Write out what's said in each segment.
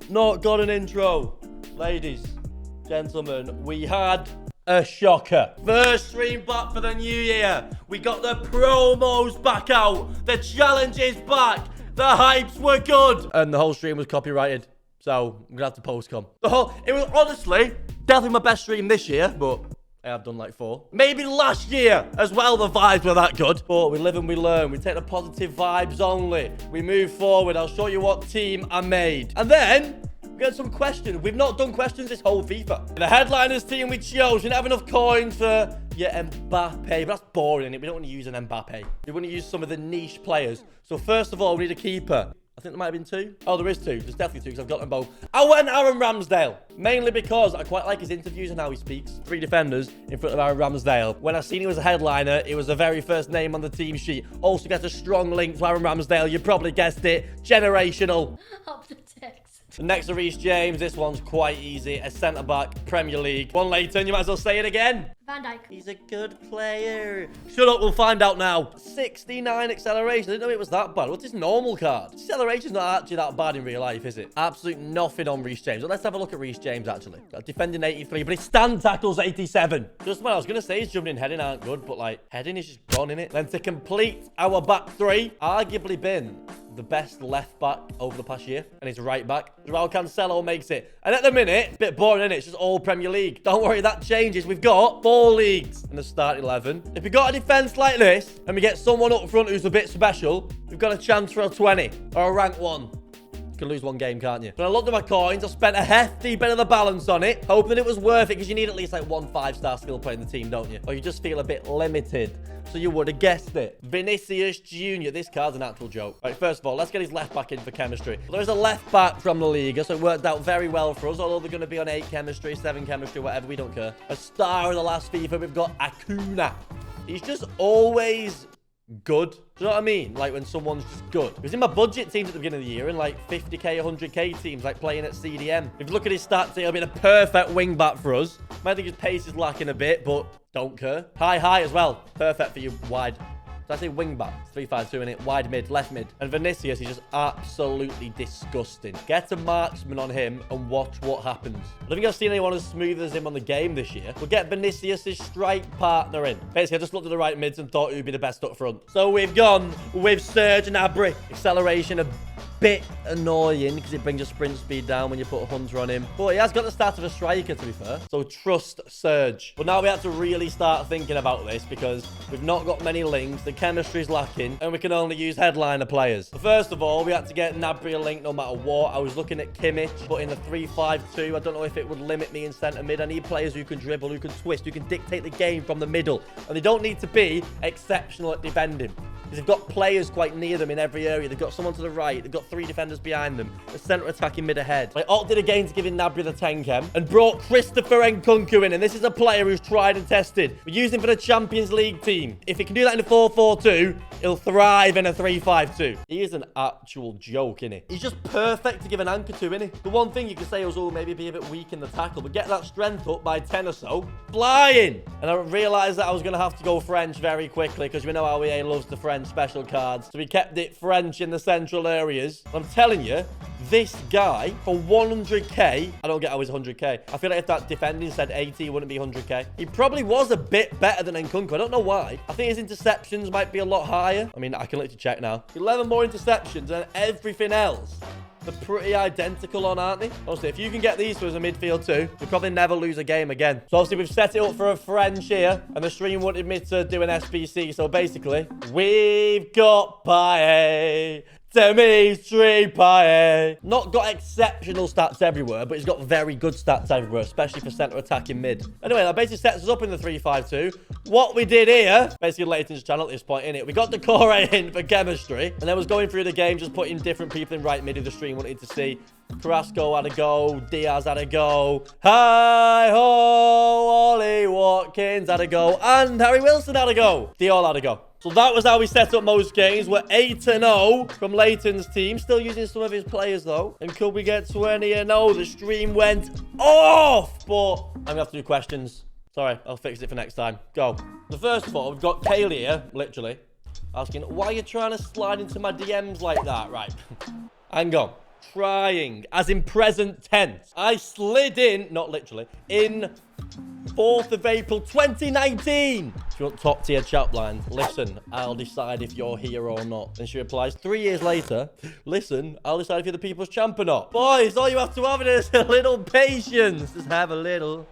not got an intro. Ladies, gentlemen, we had a shocker. First stream back for the new year. We got the promos back out. The challenge is back. The hypes were good. And the whole stream was copyrighted. So, I'm gonna have to post-com. It was honestly definitely my best stream this year, but I have done like 4. Maybe last year as well, the vibes were that good. But we live and we learn. We take the positive vibes only. We move forward. I'll show you what team I made. And then we got some questions. We've not done questions this whole FIFA. The headliners team we chose, we didn't have enough coins for, yeah, Mbappe. But that's boring, innit? We don't want to use an Mbappe. We want to use some of the niche players. So first of all, we need a keeper. I think there might have been 2. Oh, there is 2. There's definitely 2 because I've got them both. I went Aaron Ramsdale. Mainly because I quite like his interviews and how he speaks. 3 defenders in front of Aaron Ramsdale. When I seen he was a headliner, it was the very first name on the team sheet. Also gets a strong link to Aaron Ramsdale. You probably guessed it. Generational. Up the text. Next to Reece James. This one's quite easy. A centre-back, Premier League. One Leighton. You might as well say it again. Van Dijk. He's a good player. Shut up, we'll find out now. 69 acceleration. I didn't know it was that bad. What's his normal card? Acceleration's not actually that bad in real life, is it? Absolute nothing on Reece James. Well, let's have a look at Reece James, actually. Defending 83, but his stand tackle's 87. Just what I was going to say, his jumping and heading aren't good, but, like, heading is just gone, innit? Then to complete our back 3, arguably been the best left back over the past year, and he's right back. Joao Cancelo makes it. And at the minute, a bit boring, innit? It's just all Premier League. Don't worry, that changes. We've got 4 leagues in the start 11. If we got a defense like this, and we get someone up front who's a bit special, we've got a chance for a 20 or a rank 1. You can lose 1 game, can't you? When I looked at my coins, I spent a hefty bit of the balance on it, hoping it was worth it, because you need at least like 1 5-star skill player in the team, don't you? Or you just feel a bit limited. So you would have guessed it. Vinicius Jr. This card's an actual joke. Right, first of all, let's get his left back in for chemistry. Well, there's a left back from the Liga, so it worked out very well for us. Although they're going to be on 8 chemistry, 7 chemistry, whatever. We don't care. A star of the last FIFA, we've got Acuna. He's just always good. Do you know what I mean? Like when someone's just good. He was in my budget teams at the beginning of the year, and like 50k, 100k teams, like playing at CDM. If you look at his stats, he'll be a perfect wing back for us. Might think his pace is lacking a bit, but don't care. High as well. Perfect for you wide. So I say wing back. 3-5-2 in it. Wide mid, left mid. And Vinicius is just absolutely disgusting. Get a marksman on him and watch what happens. I don't think I've seen anyone as smooth as him on the game this year. We'll get Vinicius' strike partner in. Basically, I just looked at the right mids and thought who'd be the best up front. So we've gone with Serge Gnabry. Acceleration, a bit annoying because it brings your sprint speed down when you put a Hunter on him. But he has got the stats of a striker, to be fair. So trust Serge. But now we have to really start thinking about this because we've not got many links. The chemistry's lacking and we can only use headliner players. So first of all, we had to get Gnabry a link no matter what. I was looking at Kimmich, but in the 3-5-2, I don't know if it would limit me in centre mid. I need players who can dribble, who can twist, who can dictate the game from the middle. And they don't need to be exceptional at defending. Because they've got players quite near them in every area. They've got someone to the right. They've got 3 defenders behind them. A centre attacking mid ahead. I opted against giving Gnabry the 10 chem and brought Christopher Nkunku in. And this is a player who's tried and tested. We use him for the Champions League team. If he can do that in a 4-4-2, he'll thrive in a 3-5-2. He is an actual joke, isn't he? He's just perfect to give an anchor to, isn't he? The one thing you could say was, oh, maybe be a bit weak in the tackle, but get that strength up by 10 or so. Flying! And I realised that I was going to have to go French very quickly because we know how EA loves the French special cards. So we kept it French in the central areas. I'm telling you, this guy, for 100k, I don't get how he's 100k. I feel like if that defending said 80, it wouldn't be 100k. He probably was a bit better than Nkunku. I don't know why. I think his interceptions might be a lot higher. I mean, I can literally check now. 11 more interceptions and everything else. They're pretty identical on, aren't they? Honestly, if you can get these two as a midfield too, you'll probably never lose a game again. So obviously, we've set it up for a French here, and the stream wanted me to do an SBC. So basically, we've got Paye. Dimitri Payet. Not got exceptional stats everywhere, but he's got very good stats everywhere, especially for centre attacking mid. Anyway, that basically sets us up in the 3-5-2. What we did here, basically Leighton's channel at this point, innit? We got the core in for chemistry, and then was going through the game, just putting different people in right mid of the stream wanted to see. Carrasco had a go, Diaz had a go, hi-ho, Ollie Watkins had a go, and Harry Wilson had a go. They all had a go. So that was how we set up most games. We're 8-0 from Leighton's team. Still using some of his players, though. And could we get 20-0? The stream went off. But I'm going to have to do questions. Sorry, I'll fix it for next time. Go. The first of all, we've got Kaylee here, literally, asking, why are you trying to slide into my DMs like that? Right. Hang on. trying, as in present tense. I slid in, not literally, in 4th of April 2019. If you want top tier chat lines, listen, I'll decide if you're here or not. And she replies, 3 years later, listen, I'll decide if you're the people's champ or not. Boys, all you have to have is a little patience. Just have a little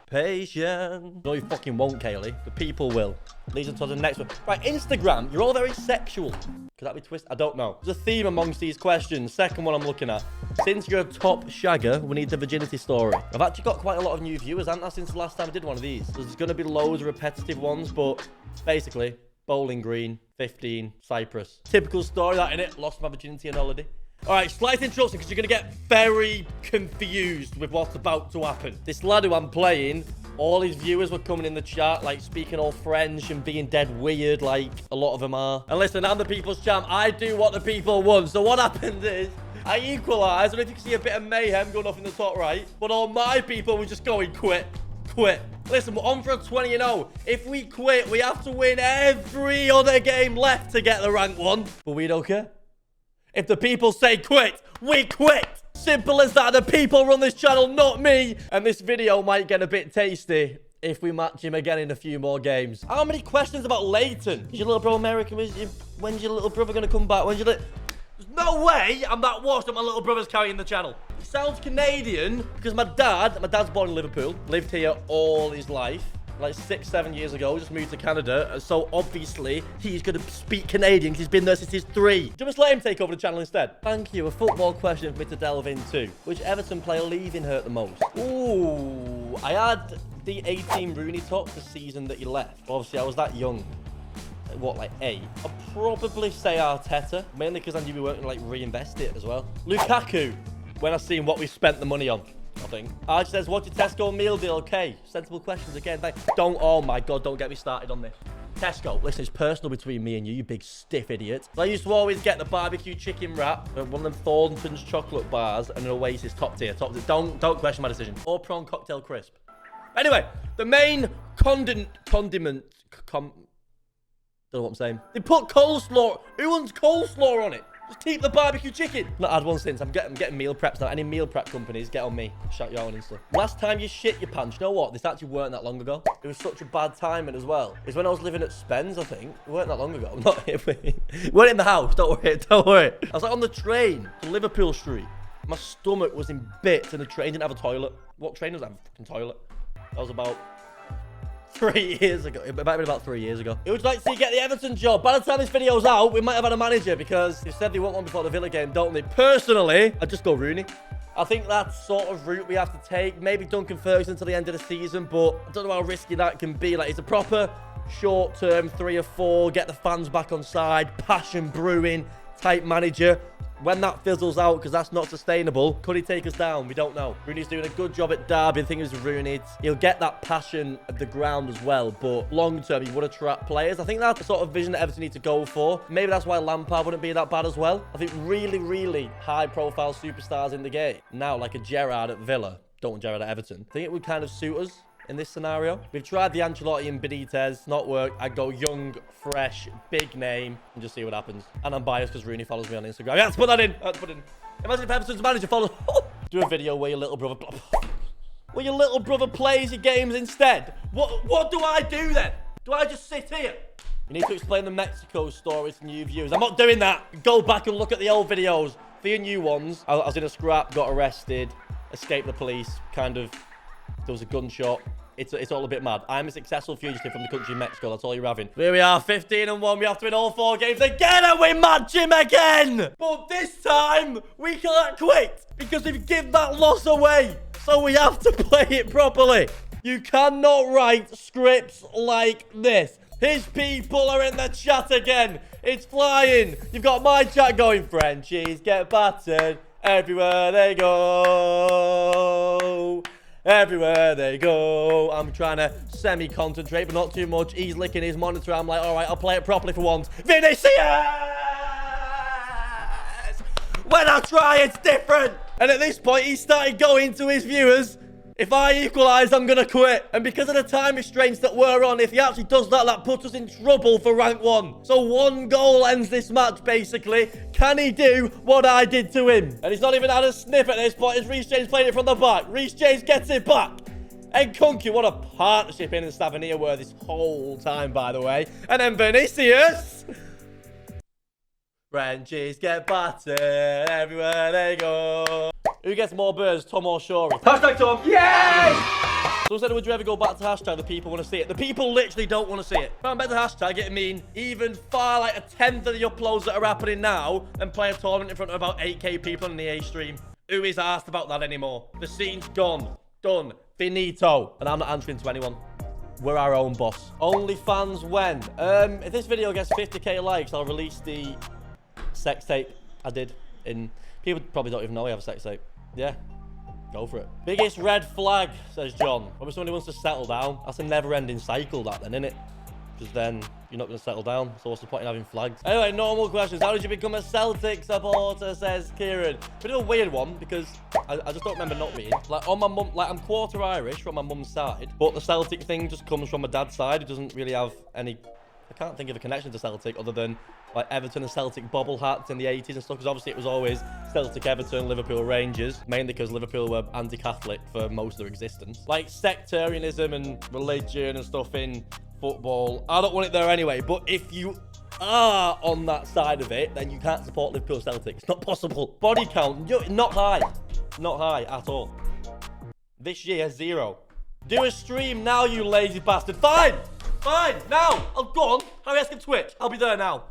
patience. No, you fucking won't, Kaylee. The people will. Leads on to the next one. Right, Instagram, you're all very sexual. Could that be twisted? I don't know. There's a theme amongst these questions. Second one I'm looking at. Since you're a top shagger, we need the virginity story. I've actually got quite a lot of new viewers, haven't I, since the last time I did one of these. So there's going to be loads of repetitive ones, but basically, Bowling Green, 15, Cyprus. Typical story, that innit? Lost my virginity on holiday. All right, slight interruption because you're going to get very confused with what's about to happen. This lad who I'm playing, all his viewers were coming in the chat, like, speaking all French and being dead weird, like a lot of them are. And listen, I'm the people's champ. I do what the people want. So what happens is, I equalise. I don't know if you can see a bit of mayhem going off in the top right, but all my people were just going, quit. Listen, we're on for a 20-0. If we quit, we have to win every other game left to get the rank 1. But we don't care. If the people say quit, we quit. Simple as that. The people run this channel, not me. And this video might get a bit tasty if we match him again in a few more games. How many questions about Leighton? Is your little brother American? When's your little brother going to come back? There's no way I'm that washed that my little brother's carrying the channel. He sounds Canadian because my dad's born in Liverpool, lived here all his life. Like 6-7 years ago, just moved to Canada. So obviously, he's going to speak Canadian because he's been there since he's 3. Just let him take over the channel instead. Thank you. A football question for me to delve into. Which Everton player leaving hurt the most? Ooh, I had the 18 Rooney talk the season that he left. Obviously, I was that young. What, like 8? I'll probably say Arteta. Mainly because I knew we weren't going to like reinvest it as well. Lukaku, when I seen what we spent the money on. I think. Arch says, what's your Tesco meal deal? Okay. Sensible questions again. Don't, oh my God, don't get me started on this. Tesco, listen, it's personal between me and you big stiff idiot. So I used to always get the barbecue chicken wrap, one of them Thornton's chocolate bars, and an Oasis top tier. Don't question my decision. Or prawn cocktail crisp. Anyway, the main condiment, don't know what I'm saying. They put coleslaw. Who wants coleslaw on it? Just keep the barbecue chicken. Not had one since. I'm getting meal preps now. Any meal prep companies, get on me. Shout you out and stuff. Last time you shit your pants, you know what? This actually weren't that long ago. It was such a bad timing as well. It was when I was living at Spence, I think. It weren't that long ago. I'm not here. We weren't in the house. Don't worry. I was like on the train to Liverpool Street. My stomach was in bits and the train didn't have a toilet. What train doesn't have a fucking toilet? That was about 3 years ago. It might have been about 3 years ago. It would like to see you get the Everton job. By the time this video's out, we might have had a manager because they said they want one before the Villa game, don't they? Personally, I'd just go Rooney. I think that's sort of route we have to take. Maybe Duncan Ferguson until the end of the season, but I don't know how risky that can be. Like, it's a proper short-term 3 or 4, get the fans back on side, passion brewing type manager. When that fizzles out, because that's not sustainable, could he take us down? We don't know. Rooney's doing a good job at Derby. The thing is with Rooney, he'll get that passion at the ground as well, but long-term, he would attract players. I think that's the sort of vision that Everton need to go for. Maybe that's why Lampard wouldn't be that bad as well. I think really high-profile superstars in the game. Now, like a Gerrard at Villa. Don't want Gerrard at Everton. I think it would kind of suit us in this scenario. We've tried the Ancelotti and Benitez, not worked. I'd go young, fresh, big name, and just see what happens. And I'm biased because Rooney follows me on Instagram. Yeah, let's put that in. Imagine if Everton's manager follows. Do a video where your little brother plays your games instead. What do I do then? Do I just sit here? You need to explain the Mexico story to new viewers. I'm not doing that. Go back and look at the old videos. For your new ones, I was in a scrap, got arrested, escaped the police, kind of. There was a gunshot. It's all a bit mad. I'm a successful fugitive from the country of Mexico. That's all you're having. Here we are, 15-1. We have to win all 4 games again, and we match him again. But this time, we can't quit because we've given that loss away. So we have to play it properly. You cannot write scripts like this. His people are in the chat again. It's flying. You've got my chat going. Frenchies get battered everywhere they go. Everywhere they go. I'm trying to semi-concentrate, but not too much. He's licking his monitor. I'm like, all right, I'll play it properly for once. Vinicius! When I try, it's different. And at this point, he started going to his viewers If I equalise, I'm going to quit. And because of the time restraints that we're on, if he actually does that, that puts us in trouble for rank 1. So 1 goal ends this match, basically. Can he do what I did to him? And he's not even had a sniff at this point. It's Reece James playing it from the back. Reece James gets it back. And Kunku, what a partnership in and Stavenir were this whole time, by the way. And then Vinicius. Frenchies get battered everywhere they go. Who gets more birds, Tom or Shorey? Hashtag Tom. Yay! Someone said, would you ever go back to hashtag? The people want to see it. The people literally don't want to see it. If I'm back to hashtag, it mean even far like a 10th of the uploads that are happening now and play a tournament in front of about 8k people on the A stream. Who is asked about that anymore? The scene's gone. Done. Finito. And I'm not answering to anyone. We're our own boss. Only fans when? If this video gets 50k likes, I'll release the sex tape I did in... People probably don't even know I have a sex tape. Yeah, go for it. Biggest red flag, says John. Probably somebody wants to settle down. That's a never-ending cycle, that then, innit? Because then you're not going to settle down. So what's the point in having flags? Anyway, normal questions. How did you become a Celtic supporter, says Kieran? Bit of a weird one, because I just don't remember not being. Like, on my mum, like, I'm quarter Irish from my mum's side, but the Celtic thing just comes from my dad's side. It doesn't really have any... I can't think of a connection to Celtic other than like Everton and Celtic bobble hats in the 80s and stuff, because obviously it was always Celtic, Everton, Liverpool, Rangers, mainly because Liverpool were anti-Catholic for most of their existence. Like sectarianism and religion and stuff in football, I don't want it there anyway, but if you are on that side of it, then you can't support Liverpool Celtic. It's not possible. Body count, not high. Not high at all. This year, 0. Do a stream now, you lazy bastard. Fine! Fine, now! I'll go on. Hesketh Twitch. I'll be there now.